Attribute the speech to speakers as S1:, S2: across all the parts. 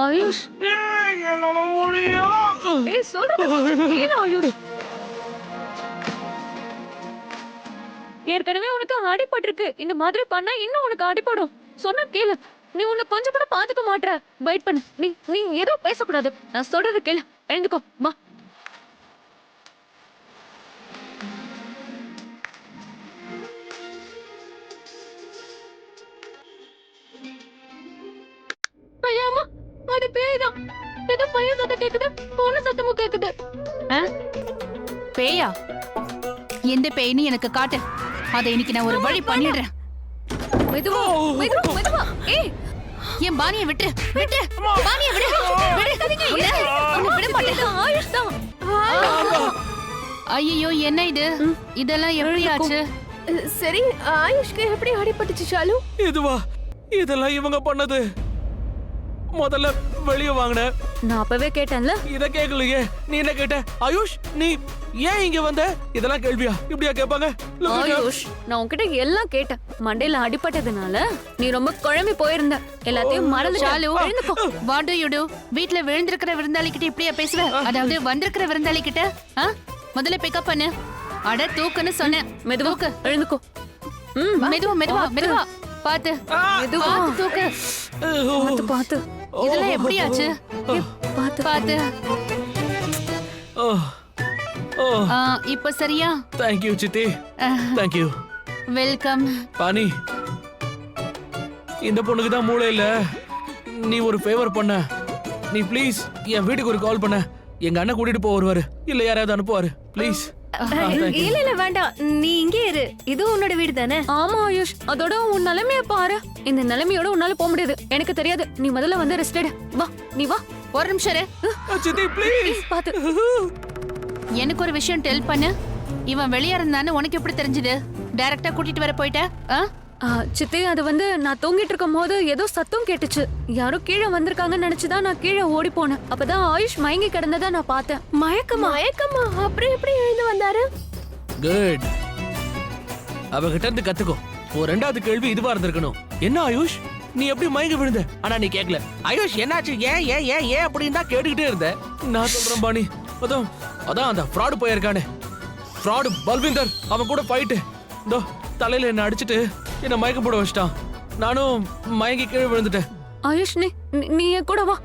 S1: ஆயுஷ் சொல்றது கேளு ஆயுஷ். ஏற்கனவே உனக்கு அடிபட்டிருக்கு. இந்த மாதிரி பண்ணா இன்னும் உனக்கு அடிபடும். சொன்னா கேளு. நீ உன்னை கொஞ்சம் கூட பாத்துக்க மாட்ற. வெயிட் பண்ணு. நீ நீ ஏதோ பேசக்கூடாது. நான் சொல்றது கேளு. எழுந்துக்கோ வா. ஐயாமா, அது பேய்தான். ஏதோ பையன் சத்தம் கேக்குது, பொண்ணு சத்தமும் கேக்குது.
S2: பேயா? எந்த பேய்னு எனக்கு காட்டு. அதை இன்னைக்கு நான் ஒரு வழி பண்ணிடுறேன்.
S1: மெதுவா மெதுவா மெதுவா. ஏய்,
S2: என் பானியை விட்டு விட்டு பானியை விடு. விட மாட்டேன்.
S1: ஆயுஷ் தான்.
S2: ஐயோ, என்ன இது? இதெல்லாம் எப்படி ஆச்சு?
S1: சரி, ஆயுஷ்க்கு எப்படி அடிபட்டுச்சு ஷாலு?
S3: இதுவா? இதெல்லாம் இவங்க பண்ணது. முதல்ல வெளிய வாங்கின.
S1: நான் அப்பவே கேட்டேன்ல.
S3: இத கேக்கலையே. நீ என்ன கேட்ட? ஆயுஷ், நீ ஏன் இங்க வந்த? இதெல்லாம் கேள்வியா? இப்படியா கேட்பாங்க?
S1: ஆயுஷ், நான் உன்கிட்ட எல்லாம் கேட்டேன். மண்டையில அடிபட்டதுனால நீ ரொம்ப குழம்பி போயிருந்த. எல்லாத்தையும் மறந்து
S2: Shalu, what do you do? வீட்ல விழுந்திருக்கிற விருந்தாளி கிட்ட இப்படியா பேசுவ? அதாவது வந்திருக்கிற விருந்தாளி கிட்ட? முதல்ல பிக்கப் பண்ணு. அட தூக்குன்னு சொன்னேன்.
S1: மெதுவாக்கு எழுந்துக்கோ.
S2: மெதுவா மெதுவா மெதுவா. பாத்து
S1: மெதுவா
S2: தூக்கு.
S1: பாத்து பாத்து.
S2: இதெல்லாம் எப்படி ஆச்சு?
S1: பாத்து
S2: பாத்து. இப்ப சரியா?
S3: தேங்க் யூ சித்தி. Thank you.
S2: வெல்கம்.
S3: பானி, இந்த பொண்ணுக்கு தான் மூளை இல்ல. நீ ஒரு ஃபேவர் பண்ண. நீ ப்ளீஸ் என் வீட்டுக்கு ஒரு கால் பண்ண. எங்க அண்ணன் கூட்டிட்டு போக வருவாரு. இல்ல யாராவது அனுப்புவாரு. ப்ளீஸ்.
S1: இல்ல இல்ல வேண்டாம், நீ இங்கே இரு. இது உன்னோட வீடு தானே? ஆமா ஆயுஷ், அதோட உன் நிலைமைய பாரு. இந்த நிலைமையோட உன்னால போக முடியாது. எனக்கு தெரியாது. நீ முதல்ல வந்து ரெஸ்ட் எடு. வா, நீ வா.
S2: ஒரு நிமிஷம் இரு.
S3: சித்தி ப்ளீஸ்.
S1: பாத்து.
S2: எனக்கு ஒரு விஷயம் டெல் பண்ணு. இவன் வெளிய இருந்தான்னு உனக்கு எப்படி தெரிஞ்சது? டைரக்டா கூட்டிட்டு வர போயிட்ட?
S1: சித்தி, அது வந்து நான் தூங்கிட்டு இருக்கும் போது ஏதோ சத்தம் கேட்டுச்சு. யாரோ கீழே வந்திருக்காங்கன்னு நினைச்சுதான் நான் கீழே ஓடி போனேன். அப்பதான் ஆயுஷ் மயங்கி கிடந்ததா நான் பார்த்தேன். மயக்கமா? அப்புறம் எப்படி எழுந்து வந்தாரு?
S3: குட். அவகிட்ட இருந்து கத்துக்கோ. ஒரு ரெண்டாவது கேள்வி இதுவா இருந்திருக்கணும். என்ன ஆயுஷ், நீ எப்படி மயங்கி விழுந்த? ஆனா நீ கேட்கல. ஆயுஷ் என்னாச்சு? ஏன் ஏன் ஏன் ஏன் அப்படின்னு தான் கேட்டுக்கிட்டே இருந்த. நான் சொல்றேன் பாணி. அதான் அந்த ஃப்ராடு போயிருக்கானே, ஃப்ராடு பல்விந்தர். அவன் கூட ஃபைட்டு. இதோ தலையில என்ன அடிச்சிட்டு என்ன மயக்கம் போட வச்சிட்டான். நானும் மயங்கி கீழே விழுந்துட்டேன்.
S1: ஆயுஷ், நீ என் கூட வா.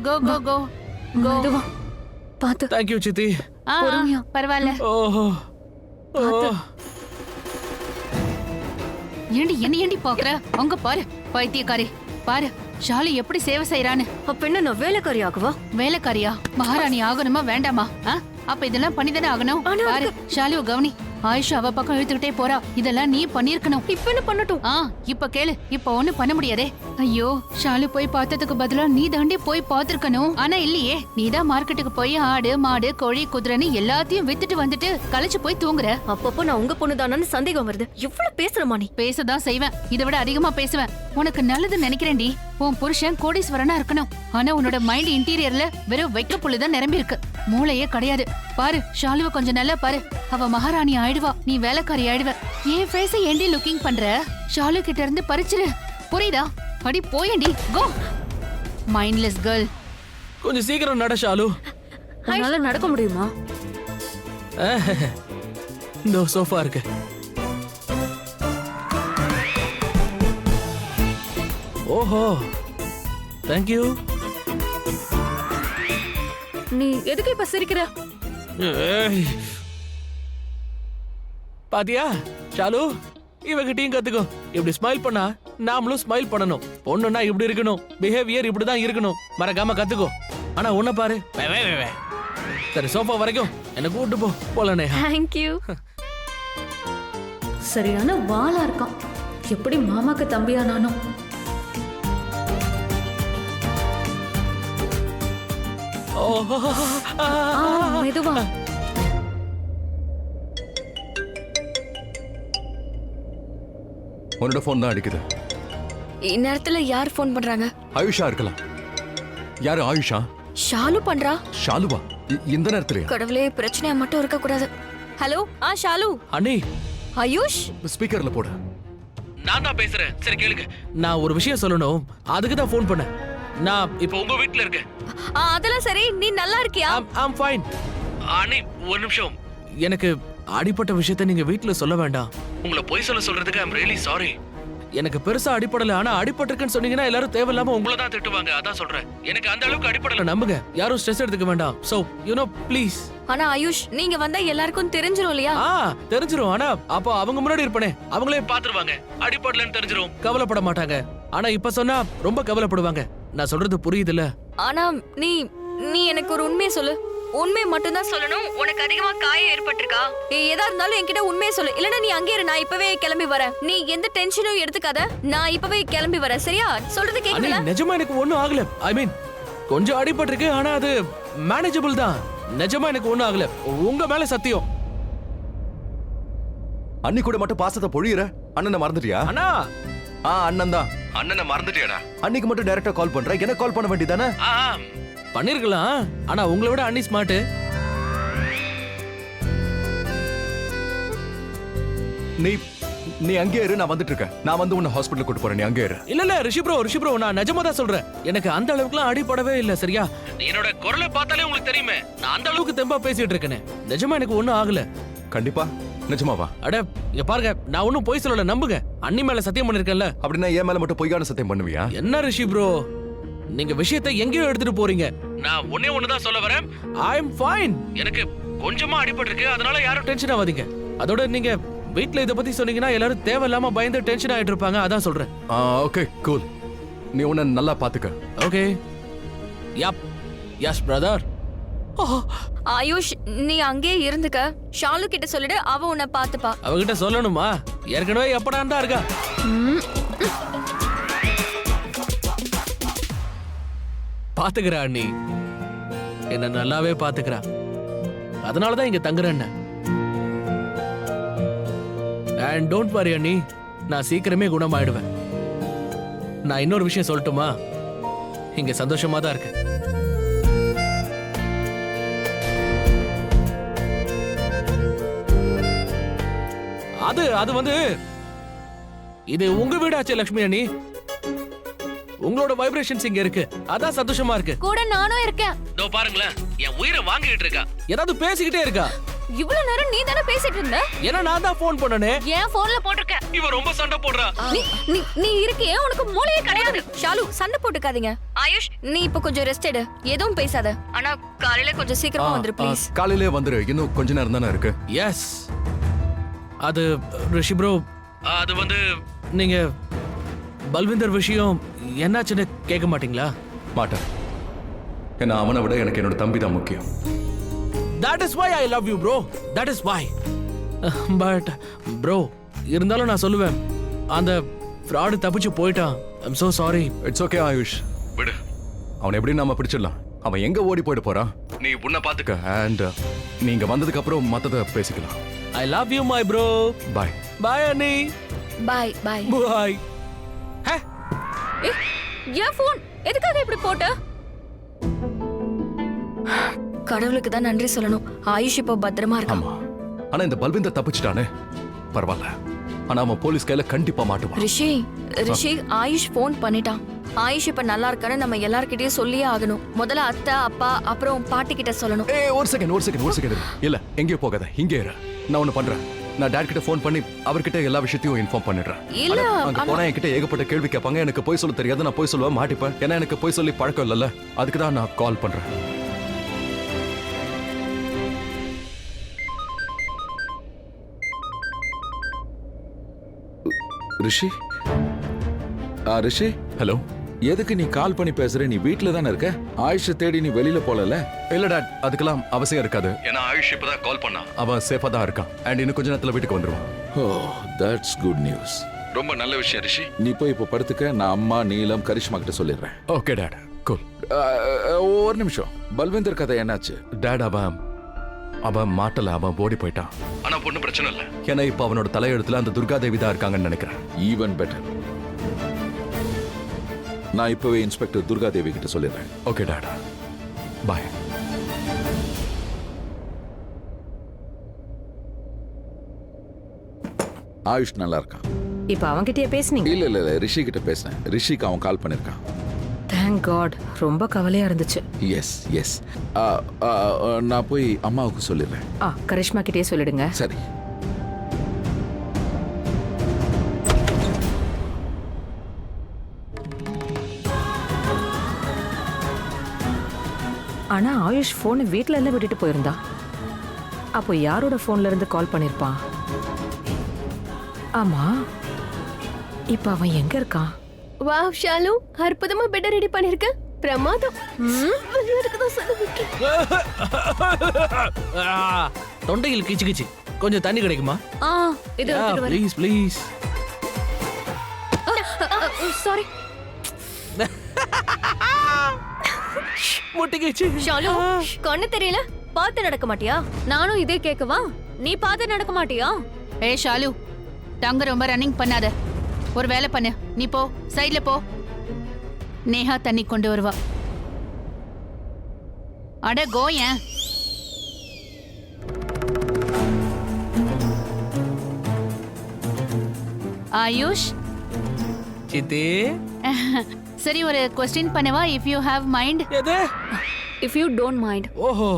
S2: கோ கோ கோ கோ.
S1: மெதுவா பாத்து.
S3: தேங்க் யூ சித்தி.
S1: பொறுமையா.
S2: பரவாயில்ல.
S3: ஓஹோ.
S2: ஏண்டி பாக்குற? அங்க பாரு பைத்தியக்காரி. பாரு ஷாலு எப்படி சேவை செய்யறான்னு.
S1: அப்ப என்ன, நான் வேலைக்காரி ஆகவா?
S2: வேலைக்காரியா? மகாராணி ஆகணுமா வேண்டாமா? அப்ப இதெல்லாம் பண்ணிதானே ஆகணும். பாரு ஷாலு கவனி. ஆயுஷ் அவ பக்கம் இழுத்துக்கிட்டே போறா. இதெல்லாம் நீ பண்ணிருக்கணும்.
S1: இப்ப என்ன பண்ணட்டும்?
S2: இப்ப கேளு. இப்ப ஒண்ணு பண்ண முடியாதே. ஐயோ, ஷாலு போய் பார்த்ததுக்கு பதிலா நீ தாண்டி போய் பாத்துருக்கணும். ஆனா இல்லையே, நீதான் மார்க்கெட்டுக்கு போய் ஆடு மாடு கோழி குதிரைன்னு எல்லாத்தையும் வித்துட்டு வந்துட்டு களைச்சு போய் தூங்குற.
S1: அப்பப்போ நான் உங்க பொண்ணு தானு சந்தேகம் வருது. எவ்வளவு பேசுறமா நீ?
S2: பேசதான் செய்வேன். இதை விட அதிகமா பேசுவேன். உனக்கு நல்லது நினைக்கிறேன்டி. உன் புருஷன் கோடீஸ்வரனா இருக்கணும். ஆனா உன்னோட மைண்ட் இன்டீரியர்ல வெறும் வைக்க புள்ளிதான் நிரம்பி இருக்கு. மூளையே கிடையாது. பாரு ஷாலுவ கொஞ்சம் நல்லா பாரு. அவ மகாராணி ஆயிடுவா, நீ வேலைக்காரி ஆயிடுவ. என் ஃபேஸ ஏண்டி லுக்கிங் பண்ற? ஷாலு கிட்ட இருந்து பறிச்சிரு. புரியுதா? அடி போயண்டி. கோ. Mindless girl.
S3: கொஞ்சம் சீக்கிரம் நட ஷாலு.
S1: உன்னால நடக்க முடியுமா?
S3: இந்த சோஃபா இருக்கு. ஓஹோ, தேங்க் யூ.
S1: நீ எதுக்கு இப்ப சிரிக்கிற?
S3: பாத்தியா ஷாலு, இவகிட்டயும் கத்துக்கோ. இப்படி ஸ்மைல் பண்ணா நாமளும் ஸ்மைல் பண்ணணும். பொண்ணுன்னா இப்படி இருக்கணும், பிஹேவியர் இப்படிதான் இருக்கணும். மறக்காம கத்துக்கோ. ஆனா உன்ன பாரு. சரி, சோஃபா வரைக்கும் என்ன கூட்டு போ. போலனே.
S1: Thank you. சரியான வாளா இருக்கான். எப்படி மாமாக்கு தம்பியா நானும். மெதுவா.
S4: உன்னோட போன் தான் அடிக்குது.
S1: இந்நேரத்துல யார் போன் பண்றாங்க?
S4: ஆயுஷா இருக்கலாம். யாரு ஆயுஷா?
S1: ஷாலு பண்றா.
S4: ஷாலுவா? இந்த நேரத்துலயா?
S1: கடவுளே, பிரச்சனையா மட்டும் இருக்க கூடாது. ஹலோ, ஷாலு.
S3: அண்ணி.
S1: ஆயுஷ்.
S4: ஸ்பீக்கர்ல போடு.
S3: நான் தான் பேசுறேன். சரி கேளுங்க, நான் ஒரு விஷயம் சொல்லணும், அதுக்கு தான் ஃபோன் பண்ணேன். நான் இப்போ உங்க வீட்ல இருக்கேன்.
S1: அதெல்லாம் சரி, நீ நல்லா இருக்கியா?
S3: I'm fine. அனி ஒரு நிமிஷம், எனக்கு அடிப்பட்ட விஷயத்த நீங்க வீட்ல சொல்ல வேண்டாம். உங்களை பொய் சொல்றதுக்கு ஐம் ரியலி சாரி. எனக்கு பெருசா அடிப்படல, ஆனா அடிபட்டிருக்குன்னு சொன்னீங்கன்னா எல்லாரும் தேவையில்லாம உங்களை தான் திட்டுவாங்க. அதான் சொல்றேன், எனக்கு அந்த அளவுக்கு அடிப்படல, நம்புங்க. யாரும் ஸ்ட்ரெஸ் எடுத்துக்க வேண்டாம். So you know please.
S1: ஆனா ஆயுஷ், நீங்க வந்தா எல்லாருக்கும் தெரிஞ்சிரும் இல்லையா?
S3: தெரிஞ்சிரும். ஆனா அப்போ அவங்க முன்னாடி இருப்பனே, அவங்களே பாத்துருவாங்க. அடிபடலன்னு தெரிஞ்சிரும், கவலைப்பட மாட்டாங்க. ஆனா இப்ப சொன்னா ரொம்ப கவலைப்படுவாங்க. நான் சொல்றது புரியுதுல்ல?
S1: ஆனா நீ நீ எனக்கு ஒரு உண்மையை சொல்லு. உண்மை மட்டும் தான் சொல்லணும். உனக்கு அதிகமா காயம் ஏற்பட்டிருக்கா? ஏதா இருந்தாலும் என்கிட்ட உண்மையை சொல்லு. இல்லனா நீ அங்கே இரு, நான் இப்பவே கிளம்பி வரேன். நீ எந்த டென்ஷனும் எடுத்துக்காத, நான் இப்பவே கிளம்பி வரேன். சரியா? சொல்றது கேக்குதா?
S3: நிஜமா எனக்கு ஒண்ணும் ஆகல. ஐ மீன் கொஞ்சம் அடிபட்டிருக்கு, ஆனா அது மேனேஜபிள் தான். நிஜமா எனக்கு ஒண்ணும் ஆகல, உங்க மேல சத்தியம்.
S4: அண்ணி கூட மட்டும் பாசத்தை பொழியிற, அண்ணனை மறந்துட்டியா?
S3: அண்ணா
S4: அண்ணன் தான். அண்ணனை மறந்துட்டியாடா? அன்னைக்கு மட்டும் டைரக்டா கால் பண்ற, எனக்கு கால் பண்ண வேண்டியதானே?
S3: பண்ணிருக்கலாம், ஆனா உங்களை விட அண்ணி ஸ்மார்ட்.
S4: நீ நீ அங்கே இரு, நான் வந்துட்டு இருக்கேன். நான் வந்து உன்னை ஹாஸ்பிடல் கூட்டு போறேன், நீ அங்கே இரு.
S3: இல்ல ரிஷி ப்ரோ, நான் நிஜமா தான் சொல்றேன். எனக்கு அந்த அளவுக்குலாம் அடிபடவே இல்ல. சரியா? என்னோட குரலை பார்த்தாலே உங்களுக்கு தெரியுமே, நான் அந்த அளவுக்கு தெம்பா பேசிட்டு இருக்கேனே. நிஜமா எனக்கு ஒண்ணும் ஆகல.
S4: கண்டிப்பா? நிஜமாவா?
S3: அட இங்க பாருங்க, நான் ஒன்னும் பொய் சொல்லல, நம்புங்க. அண்ணி மேல சத்தியம் பண்ணிருக்கேன்ல.
S4: அப்படின்னா என் மேல மட்டும் பொய்யான சத்தியம் பண்ணுவியா?
S3: என்ன ரிஷி ப்ரோ, நீங்க விஷயத்தை எங்கேயோ எடுத்துட்டு போறீங்க. நான் ஒண்ணே ஒண்ணுதான் சொல்ல வரேன், ஐ அம் ஃபைன். எனக்கு கொஞ்சமா அடிபட்டிருக்கு, அதனால யாரும் டென்ஷன் ஆகாதீங்க. அதோட நீங்க வீட்ல இத பத்தி சொன்னீங்கன்னா எல்லாரும் தேவையில்லாம பயந்து டென்ஷன் ஆயிட்டு இருப்பாங்க. அதான் சொல்றேன்.
S4: ஓகே கூல், நீ உன்னை நல்லா பாத்துக்க.
S3: Okay. Yup yes brother.
S1: Ayush, நீ அங்கே இருந்துக்க. ஷாலு கிட்ட சொல்லிடு, அவ உன்னை பாத்துப்பா.
S3: அவகிட்ட சொல்லணுமா? ஏற்கனவே எப்படா தான் இருக்கா. பாத்துக்கிறா அண்ணி, என்ன நல்லாவே பாத்துக்கிறா. அதனாலதான் இங்க தங்குறேன். அண்ட் டோன்ட் வரி அண்ணி, நான் சீக்கிரமே குணமாயிடுவேன். நான் இன்னொரு விஷயம் சொல்லட்டுமா? இங்க சந்தோஷமா தான் இருக்கேன். அது வந்து இது உங்க வீடாச்சே லட்சுமி அண்ணி. உங்களோட வைப்ரேஷன்ஸ் இங்க இருக்கு, அதான் சந்தோஷமா இருக்கு.
S1: கூட நானும் இருக்கேன்.
S3: இதோ பாருங்களேன், என் உயிரை வாங்கிட்டு இருக்கா, ஏதாவது பேசிக்கிட்டே இருக்கா.
S1: இவ்வளவு நேரம் நீ தானே பேசிட்டு இருந்த?
S3: ஏன்னா நான் தான் போன் பண்ணனே.
S1: ஏன் போன்ல போட்டுருக்க?
S3: இவ ரொம்ப சண்டை போடுறா.
S1: நீ இருக்கியே, உனக்கு மூளையே கிடையாது. ஷாலு, சண்டை போட்டுக்காதீங்க. ஆயுஷ், நீ இப்ப கொஞ்சம் ரெஸ்ட் எடு, எதுவும் பேசாத. ஆனா காலையில கொஞ்சம் சீக்கிரமா வந்துரு ப்ளீஸ்.
S4: காலையிலே வந்துரு, இன்னும் கொஞ்ச நேரம் தானே இருக்கு.
S3: எஸ். அது ரிஷி ப்ரோ, அது வந்து நீங்க பல்விந்தர் விஷயம் என்னாச்சுன்னு கேட்க மாட்டீங்களா?
S4: மாட்டேன். ஏன்னா அவனை விட எனக்கு என்னோட தம்பி தான் முக்கியம்.
S3: That is why I love you bro. That is why. But bro, இருந்தாலும் நான் சொல்லுவேன், அந்த ஃப்ராட் தப்பிச்சு போயிட்டான். I'm so sorry.
S4: It's okay AYUSH, விடு. அவனை எப்படி நாம பிடிச்சிடலாம். அவன் எங்க ஓடி போயிட்டு போறான், நீ உன்னை பாத்துக்க. அண்ட் நீங்க வந்ததுக்கு அப்புறம் மத்தத பேசிக்கலாம்.
S3: I love you my bro.
S4: Bye.
S3: Bye அண்ணி.
S1: Bye bye.
S3: Bye. ஹே,
S1: ஏன் போன் எதுக்காக இப்படி போட்ட? கடவுளுக்கு தான் நன்றி சொல்லணும். ஆயுஷ் இப்போ பத்திரமா இருக்கான்.
S4: ஆமா, ஆனா இந்த பல்விந்தர் தப்பிச்சிட்டானே, பரவாயில்ல. ஆனா அவன் போலீஸ் கையில கண்டிப்பா மாட்டுவான்.
S1: ரிஷி, ஆயுஷ் போன் பண்ணிட்டான். ஆயுஷ் இப்ப நல்லா இருக்கான்னு நம்ம எல்லார்கிட்டயும் சொல்லியே ஆகணும். முதல்ல அத்தை, அப்பா, அப்புறம் பாட்டி கிட்ட சொல்லணும்.
S4: ஒரு செகண்ட். இல்ல எங்கேயும் போகாத, இங்கே இரு. நான் ஒண்ணு பண்றேன். நான் டாட் கிட்ட ஃபோன் பண்ணி அவர்கிட்ட எல்லா விஷயத்தையும் இன்ஃபார்ம் பண்ணிடுறேன்.
S1: இல்ல,
S4: அங்க போனா என்கிட்ட ஏகப்பட்ட கேள்வி கேட்பாங்க. எனக்கு போய் சொல்ல தெரியாது, நான் போய் சொல்லுவேன், மாட்டிப்பேன். ஏன்னா எனக்கு போய் சொல்லி பழக்கம் இல்லைல்ல, அதுக்கு தான் நான் கால் பண்றேன்.
S5: ரிஷி, ரிஷி,
S4: ஹலோ.
S5: எதுக்கு நீ கால் பண்ணி பேசுற? நீ வீட்ல தானே இருக்க? ஆயுஷ தேடி நீ வெளியில போலல?
S4: இல்ல டாட், அதுக்கெல்லாம் அவசியம் இருக்காது. ஏன்னா ஆயுஷ் இப்பதான் கால் பண்ணா, அவன் சேஃபா தான் இருக்கான். அண்ட் இன்னும் கொஞ்ச நேரத்துல வீட்டுக்கு வந்துருவான்.
S5: ஓ, தட்ஸ் குட் நியூஸ். ரொம்ப நல்ல விஷயம் ரிஷி. நீ போய் இப்போ படுத்துக்க. நான் அம்மா, நீலம், கரிஷ்மா கிட்ட சொல்லிடுறேன்.
S4: Okay dot, cool.
S5: ஒரு நிமிஷம், பல்விந்தர் கதை என்னாச்சு?
S4: டாட், அவன் மாட்டல, அவன் ஓடி போயிட்டான். ஆனா ஒன்னும் பிரச்சனை இல்ல, ஏன்னா இப்ப அவனோட தலையெழுத்துல அந்த துர்காதேவி தான் இருக்காங்கன்னு நினைக்கிறேன்.
S5: Even better. நான் இப்பவே இன்ஸ்பெக்டர் துர்காதேவி கிட்ட சொல்லிடுறேன்.
S4: ஓகே டாட், பாய்.
S5: ஆயுஷ் நல்லா இருக்கான்.
S6: இப்ப அவன்கிட்டயே பேசுனீங்க?
S5: இல்ல ரிஷி கிட்ட பேசினேன். ரிஷிக்கு அவன் கால் பண்ணிருக்கான்.
S6: Thank God. ரொம்ப கவலையா இருந்துச்சு.
S5: எஸ் நான் போய் அம்மாவுக்கு சொல்லிடுறேன்.
S6: கரிஷ்மா கிட்டயே சொல்லிடுங்க.
S5: சரி.
S6: ஆனா ஆயுஷ் போன் வீட்ல எல்லாம் விட்டுட்டு போயிருந்தா. அப்போ யாரோட போன்ல இருந்து கால் பண்ணிருப்பான்? ஆமா, இப்ப அவன் எங்க இருக்கான்?
S1: வாவ் ஷாலு, அற்புதமா பெட் ரெடி பண்ணிருக்க. பிரமாதம். விளையாடுறதுக்கு சொல்லுங்க.
S3: தொண்டையில் கிச்சு கிச்சு. கொஞ்சம் தண்ணி கிடைக்குமா?
S1: இது எடுத்துட்டு வரேன்.
S3: Please please.
S1: சாரி.
S3: முட்டிக்கிச்சு.
S1: ஷாலு, கண்ணு தெரியல, பார்த்து நடக்க மாட்டியா? நானும் இதே கேட்கவா? நீ பார்த்து நடக்க மாட்டியா?
S2: ஏய் ஷாலு, தங்க ரொம்ப ரன்னிங் பண்ணாத. ஒரு வேலை பண்ணு, நீ போ, சைடுல போ. நேஹா தண்ணி கொண்டு வருவா. அட கோயேன். ஆயுஷ்,
S3: சித்தி.
S2: சரி ஒரு கொஸ்டின் பண்ணவா? If you have mind.
S3: எது?
S1: If you don't mind.
S3: ஓஹோ,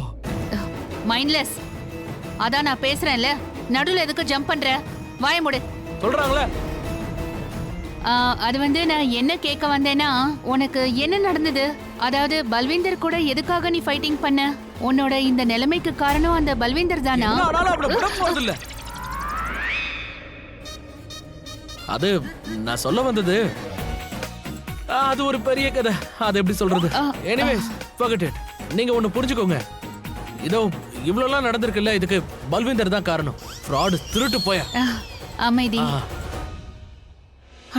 S2: மைண்ட்லெஸ். அதான் நான் பேசுறேன்ல, நடுவுல எதுக்கு ஜம்ப் பண்ற? வாய மூடு.
S3: சொல்றாங்களே.
S2: அது வந்து நான் என்ன கேட்க வந்தேன்னா, உனக்கு என்ன நடந்தது? அதாவது பல்விந்தர் கூட எதுக்காக நீ ஃபைட்டிங் பண்ண? உன்னோட இந்த நிலைமைக்கு காரணம் அந்த பல்விந்தர் தானா?
S3: அது நான் சொல்ல வந்தது, அது ஒரு பெரிய கதை. அது எப்படி சொல்றது? Anyways forget it. நீங்க ஒண்ணு புரிஞ்சுக்கோங்க. இதோ இவ்வளவுலாம் நடந்திருக்குல்ல, இதுக்கு பல்விந்தர் தான் காரணம். ஃப்ராட், திருட்டு போய.
S2: அமைதி.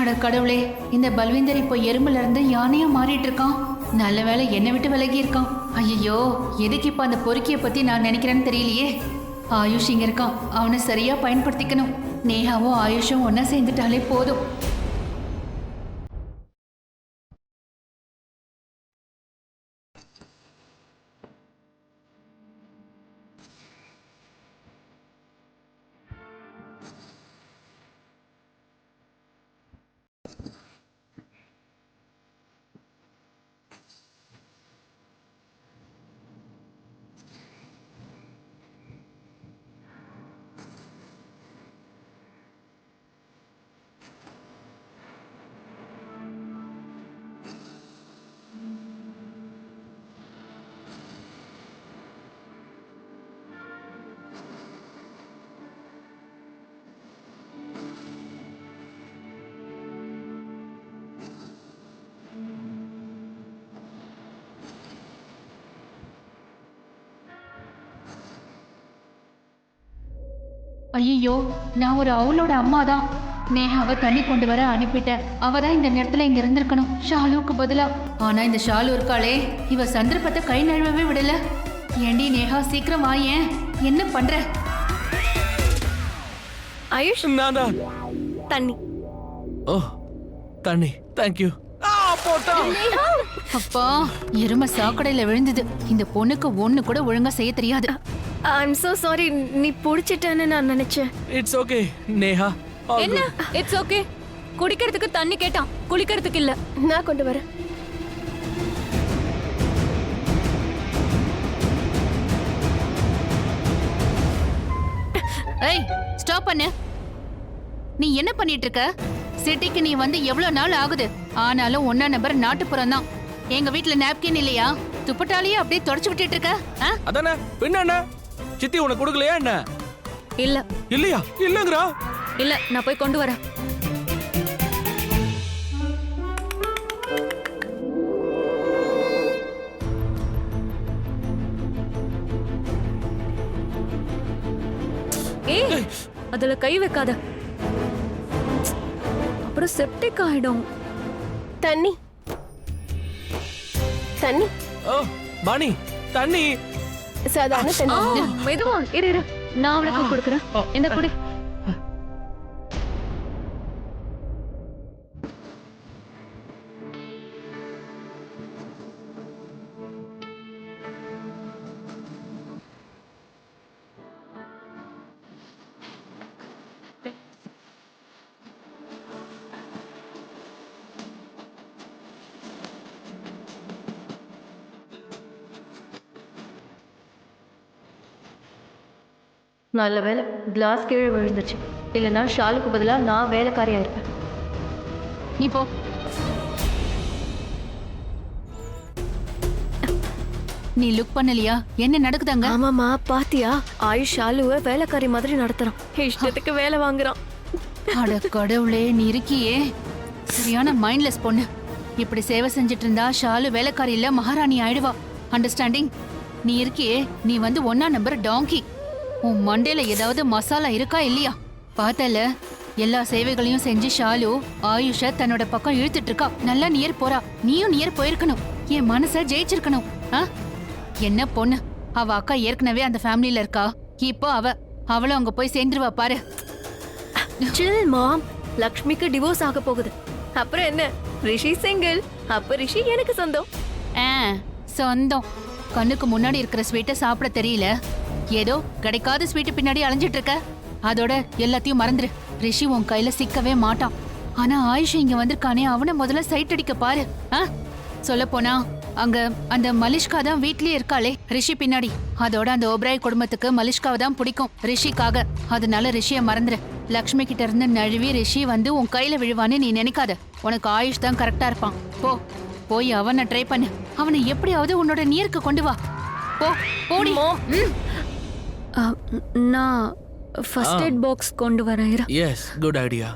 S2: அட கடவுளே, இந்த பல்விந்தர் இப்போ எறும்புல இருந்து யானையா மாறிட்டு இருக்கான். நல்ல வேளை என்னை விட்டு விலகி இருக்கான். ஐயோ, எதுக்கு இப்ப அந்த பொறுக்கிய பத்தி நான் நினைக்கிறேன்னு தெரியலையே. ஆயுஷ் இங்க இருக்கான், அவனை சரியா பயன்படுத்திக்கணும். நேஹாவும் ஆயுஷும் ஒன்னா சேர்ந்துட்டாலே போதும். ஐயோ, நான் ஒரு அவளோட அம்மா தான். நேஹாவை தண்ணி கொண்டு வர அனுப்பிட்டேன். அவ தான் இந்த நேரத்துல இங்க இருந்திருக்கணும், ஷாலுவுக்கு பதிலா. ஆனா இந்த ஷாலு இருக்காளே, இவ சந்தர்ப்பத்தை கை நழுவவே விடல. ஏண்டி நேஹா, சீக்கிரம் வாயேன். என்ன பண்ற?
S1: ஆயுஷ்,
S3: நான் தான்.
S1: தண்ணி.
S3: ஓ, தண்ணி. Thank you.
S2: அப்பா, எருமை சாக்கடையில விழுந்தது. இந்த பொண்ணுக்கு ஒண்ணு கூட ஒழுங்கா செய்ய தெரியாது.
S1: I'm so sorry. நீ புடிச்சிட்டேன்னு நான் நினைச்சேன்.
S3: It's okay Neha.
S1: என்ன இட்ஸ் ஓகே? குடிக்கிறதுக்கு தண்ணி கேட்டான், குளிக்கிறதுக்கு இல்ல. நான் கொண்டு வரேன்.
S2: ஏய், ஸ்டாப் பண்ணு. நீ என்ன பண்ணிட்டு இருக்க? சிட்டிக்கு நீ வந்து எவ்வளவு நாள் ஆகுது? ஆனாலும் ஒன்னா நம்பர் நாட்டுப்புறம் தான். எங்க வீட்ல நாப்கின் இல்லையா? துப்பட்டாலேயே அப்படியே தொடச்சு விட்டுட்டு இருக்க.
S3: அதானே, பின்ன என்ன? சித்தி உனக்கு கொடுக்கலையா என்ன?
S1: இல்ல.
S3: இல்லையா? இல்லங்கறா.
S1: இல்ல, நான் போய் கொண்டு வரேன். ஏய், அதுல கை வைக்காத, அப்புறம் செப்டிக் ஆயிடும். தண்ணி தண்ணி.
S3: ஓ மணி, தண்ணி.
S1: சாதாரண தண்ணி. மெதுவா இரு, நான் அவளுக்கு கொடுக்குறேன். இந்த குடி.
S7: நல்ல வேலை கிளாஸ் கீழே விழுந்துச்சு, இல்லைன்னா ஷாலுக்கு பதிலாக நான் வேலைக்காரியா இருப்பேன்.
S2: நீ போ. நீ லுக் பண்ணலையா? என்ன நடக்குதாங்க?
S7: ஆமாம்மா, பாத்தியா? ஆயுஷ் ஷாலுவை வேலைக்காரி மாதிரி நடத்துறான், இஷ்டத்துக்கு வேலை வாங்குறான்.
S2: அட கடவுளே, நீ இருக்கியே சரியான மைண்ட்லெஸ் பொண்ணு. இப்படி சேவை செஞ்சுட்டு இருந்தா ஷாலு வேலைக்காரி இல்ல மகாராணி ஆயிடுவா. அண்டர்ஸ்டாண்டிங்? நீ இருக்கியே, நீ வந்து 1 நம்பர் டாங்கி. உன் மண்டையில ஏதாவது மசாலா இருக்கா இல்லையா? பார்த்தல, எல்லா சேவைகளையும் செஞ்சு ஷாலு ஆயுஷ தன்னோட பக்கம் இழுத்துட்டு இருக்கா. நல்லா நியர் போறா. நீயும் நியர் போயிருக்கணும், என் மனச ஜெயிச்சிருக்கணும். என்ன பொண்ணு, அவ அக்கா ஏற்கனவே அந்த ஃபேமிலில இருக்கா. இப்போ அவளும் அங்க போய் சேர்ந்துருவா பாரு.
S7: சில் மாம், லக்ஷ்மிக்கு டிவோர்ஸ் ஆக போகுது. அப்புறம் என்ன, ரிஷி சிங்கிள். அப்ப ரிஷி எனக்கு சொந்தம்.
S2: சொந்தம்? கண்ணுக்கு முன்னாடி இருக்கிற ஸ்வீட்டை சாப்பிட தெரியல, ஏதோ கிடைக்காத ஸ்வீட்டு பின்னாடி அலைஞ்சிட்டு இருக்க. அதோட எல்லாத்தையும் மறந்துரு. ரிஷி உன் கையில சிக்கவே மாட்டான். ஆனா ஆயுஷ் இங்க வந்திருக்கானே, அவனை முதல்ல சைட் அடிக்க பாரு. சொல்ல போனா அங்க அந்த மலிஷ்கா தான் வீட்லயே இருக்காளே ரிஷி பின்னாடி. அதோட அந்த ஓப்ராய் குடும்பத்துக்கு மலிஷ்காவை தான் பிடிக்கும் ரிஷிக்காக. அதனால ரிஷிய மறந்துரு. லக்ஷ்மி கிட்ட இருந்து நழுவி ரிஷி வந்து உன் கையில விழுவான்னு நீ நினைக்காத. உனக்கு ஆயுஷ் தான் கரெக்டா இருப்பான். போய் அவனை ட்ரை பண்ணு. அவனை எப்படியாவது உன்னோட நீருக்கு கொண்டு வா. போடி.
S1: நான் ஃபர்ஸ்ட் எய்ட் பாக்ஸ் கொண்டு வரேன்.
S3: S, good idea.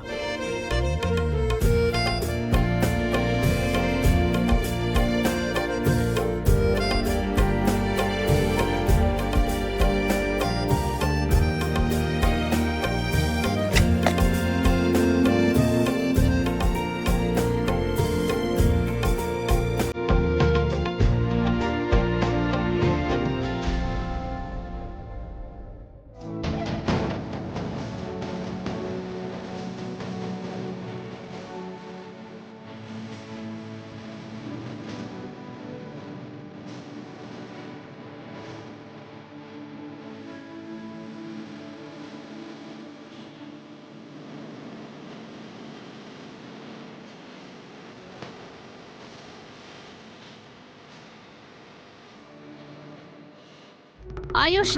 S2: ஆயுஷ்,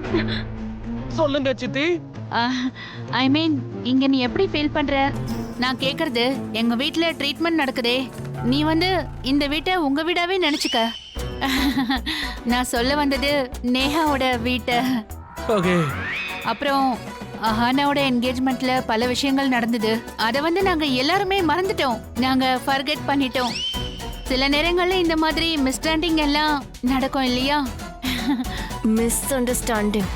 S3: சொல்லுங்க சித்தி.
S2: ஐ மீன், இங்க நீ எப்படி ஃபீல் பண்ற? நான் கேக்குறது, எங்க வீட்ல ட்ரீட்மெண்ட் நடக்குதே, நீ வந்து இந்த வீட்டை உங்க வீடாவே நினைச்சுக்க. நான் சொல்ல வந்தது நேஹாவோட வீட்டை.
S3: ஓகே.
S2: அப்புறம் அஹானாவோட என்கேஜ்மெண்ட்ல பல விஷயங்கள் நடந்தது. அத வந்து நாங்க எல்லாருமே மறந்துட்டோம், நாங்க ஃபர்கெட் பண்ணிட்டோம். சில நேரங்கள்ல இந்த மாதிரி மிஸ்அண்டர்ஸ்டாண்டிங் எல்லாம் நடக்கும் இல்லையா?
S7: Miss understanding.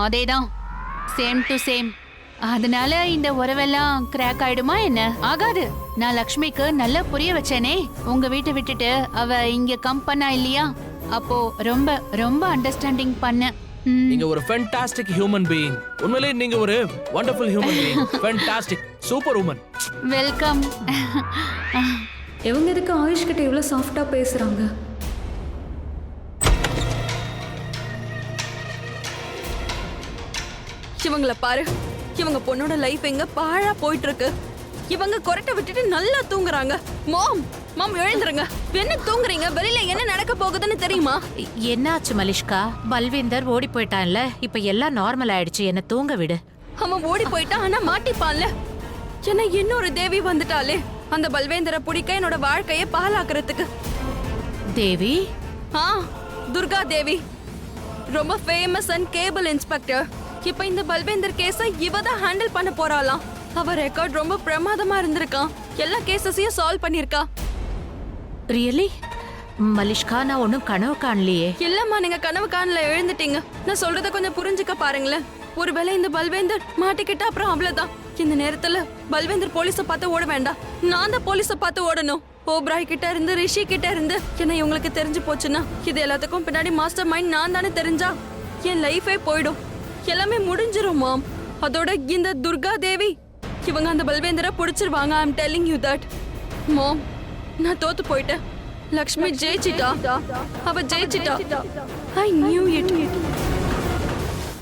S2: அதேதான், சேம் டு சேம். அதனால இந்த உறவெல்லாம் கிராக் ஆயிடுமா என்ன? ஆகாது. நான் லக்ஷ்மிக்கு நல்லா புரிய வச்சேனே, உங்க வீட்டை விட்டுட்டு அவ இங்க கம் பண்ணா இல்லையா, அப்போ ரொம்ப ரொம்ப அண்டர்ஸ்டாண்டிங் பண்ண.
S3: நீங்க ஒரு ஃபேண்டாஸ்டிக் ஹியூமன் பீயிங். உண்மையிலேயே நீங்க ஒரு wonderful human being. Fantastic, super woman.
S2: Welcome.
S1: இவங்க எதுக்கு ஆயுஷ் கிட்ட இவ்வளவு சாஃப்டா பேசுறாங்க?
S8: இவங்கள பாரு, இவங்க பொண்ணோட லைஃப் எங்க பாழா போயிட்டு இருக்கு. இவங்க கொரட்டை விட்டுட்டு நல்லா தூங்குறாங்க. மாம் எழுந்துருங்க. என்ன தூங்குறீங்க? வெளியில என்ன நடக்க போகுதுன்னு தெரியுமா?
S9: என்னாச்சு மலிஷ்கா? பல்வேந்தர் ஓடி போயிட்டான்ல, இப்ப எல்லாம் நார்மல் ஆயிடுச்சு, என்ன தூங்க விடு.
S8: அவன் ஓடி போயிட்டான், ஆனா மாட்டிப்பான்ல. என்ன இன்னொரு தேவி வந்துட்டாலே, அந்த பல்வேந்தரை பிடிக்க என்னோட வாழ்க்கைய பாலாக்குறதுக்கு.
S9: தேவி?
S8: துர்கா தேவி, ரொம்ப ஃபேமஸ் அண்ட் கேபிள் இன்ஸ்பெக்டர். இப்ப இந்த பல்வேந்தர் கேஸ இவ தான் ஹேண்டில் பண்ண போறாளாம். அவ ரெக்கார்ட் ரொம்ப பிரமாதமா இருந்திருக்கான். எல்லா கேசஸையும் சால்வ் பண்ணிருக்கா.
S9: ரியலி? மலிஷ்கா, நான் ஒன்னும் கனவு காணலையே.
S8: இல்லம்மா, நீங்க கனவு காணல, எழுந்துட்டீங்க. நான் சொல்றத கொஞ்சம் புரிஞ்சுக்க பாருங்களேன். ஒருவேளை இந்த பல்வேந்தர் மாட்டிக்கிட்டா அப்புறம் அவ்வளவுதான். இந்த நேரத்துல பல்வேந்தர் போலீஸ பார்த்து ஓட வேண்டாம், நான் தான் போலீஸ பார்த்து ஓடணும். ஓப்ராய் கிட்ட இருந்து, ரிஷி கிட்ட இருந்து என்ன இவங்களுக்கு தெரிஞ்சு போச்சுன்னா, இது எல்லாத்துக்கும் பின்னாடி மாஸ்டர் மைண்ட் நான் தானே தெரிஞ்சா என் லைஃபே போயிடும். எல்லாமே முடிஞ்சிரும் மாம். அதோட இந்த துர்கா தேவி இவங்க அந்த பல்வேந்தரை பிடிச்சிருவாங்க. ஐ அம் டெல்லிங் யூ தட். மாம், நான் தோத்து போயிட்டேன். லக்ஷ்மி ஜெயிச்சிட்டா. அவ ஜெயிச்சிட்டா. I knew it.